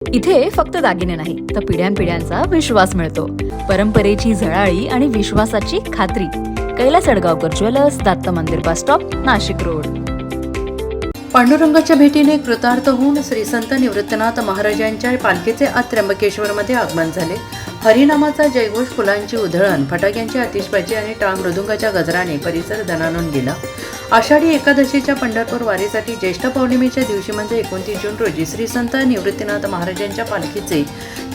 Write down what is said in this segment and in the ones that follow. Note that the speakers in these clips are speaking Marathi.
इथे फक्त दागिने नाही तर पिढ्यानपिढ्यांचा विश्वास मिळतो. परंपरेची झळाळी आणि विश्वासाची खात्री. कैलास अडगावकर ज्वेलर्स, दत्त मंदिर बस स्टॉप, नाशिक रोड. पांडुरंगाच्या भेटीने कृतार्थ होऊन श्री संत निवृत्तनाथ महाराजांच्या पालखीचे आज त्र्यंबकेश्वरमध्ये आगमन झाले. हरिनामाचा जयघोष, फुलांची उधळण, फटाक्यांची आतिषबाजी आणि टाळ मृदुंगाच्या गजराने परिसर दणाणून गेला. आषाढी एकादशीच्या पंढरपूर वारीसाठी ज्येष्ठ पौर्णिमेच्या दिवशी म्हणजे 29 जून रोजी श्री संत निवृत्तीनाथ महाराजांच्या पालखीचे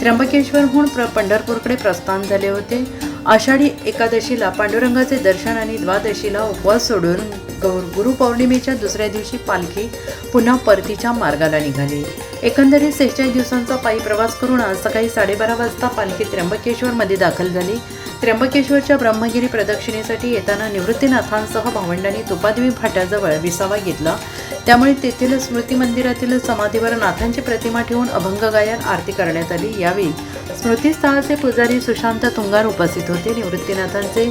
त्र्यंबकेश्वरहून पंढरपूरकडे प्रस्थान झाले होते. आषाढी एकादशीला पांडुरंगाचे दर्शन आणि द्वादशीला उपवास सोडून गुरुपौर्णिमेच्या दुसऱ्या दिवशी पालखी पुन्हा परतीच्या मार्गाला निघाली. एकंदरीत 46 दिवसांचा पायी प्रवास करून आज सकाळी 12:30 वाजता पालखी त्र्यंबकेश्वरमध्ये दाखल झाली. त्र्यंबकेश्वरच्या ब्रह्मगिरी प्रदक्षिणेसाठी येताना निवृत्तीनाथांसह भावंडांनी तुपादेवी फाट्याजवळ विसावा घेतला. त्यामुळे तेथील स्मृती मंदिरातील समाधीवर नाथांची प्रतिमा ठेवून अभंग गायन आरती करण्यात आली. यावेळी स्मृतीस्थळाचे पुजारी सुशांत तुंगार उपस्थित होते. निवृत्तीनाथांचे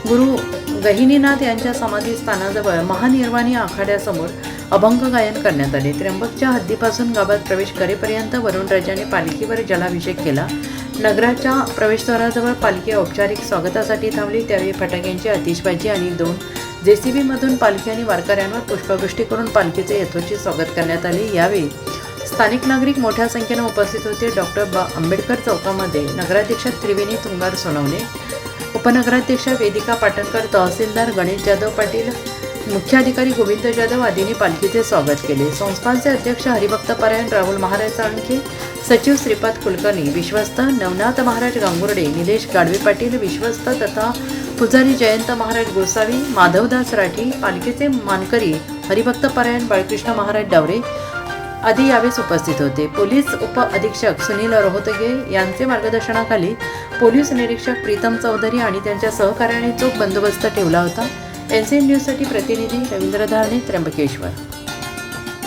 गुरु गहिनीनाथ यांच्या समाधी स्थानाजवळ महानिर्वाणी आखाड्यासमोर अभंग गायन करण्यात आले. त्र्यंबकच्या हद्दीपासून गावात प्रवेश करेपर्यंत वरुणराजाने पालखीवर जलाभिषेक केला. नगराच्या प्रवेशद्वाराजवळ पालखी औपचारिक स्वागतासाठी थांबली. त्यावेळी फटाक्यांची आतिषबाजी आणि 2 JCB पालखी आणि वारकऱ्यांवर पुष्पवृष्टी करून पालखीचे यथोचित स्वागत करण्यात आले. यावेळी स्थानिक नागरिक मोठ्या संख्येने उपस्थित होते. डॉक्टर आंबेडकर चौकामध्ये नगराध्यक्ष त्रिवेणी तुंगार सोनवणे, उपनगराध्यक्षा वेदिका पाटणकर, तहसीलदार गणेश जाधव पाटील, मुख्याधिकारी गोविंद जाधव आदींनी पालखीचे स्वागत केले. संस्थानचे अध्यक्ष हरिभक्त परायण राहुल महाराज साळुंखे, सचिव श्रीपाद कुलकर्णी, विश्वस्त नवनाथ महाराज गांगुर्डे, निलेश गाडवे पाटील विश्वस्त तथा पुजारी जयंत महाराज गोसावी, माधवदास राठी, पालखीचे मानकरी हरिभक्त परायण बाळकृष्ण महाराज डावरे आदी यावेळेस उपस्थित होते. पोलीस उप अधीक्षक सुनील रोहतगे यांचे मार्गदर्शनाखाली पोलीस निरीक्षक प्रीतम चौधरी आणि त्यांच्या सहकार्याने चोख बंदोबस्त ठेवला होता. NCN न्यूजसाठी प्रतिनिधी रवींद्र धारणे, त्र्यंबकेश्वर.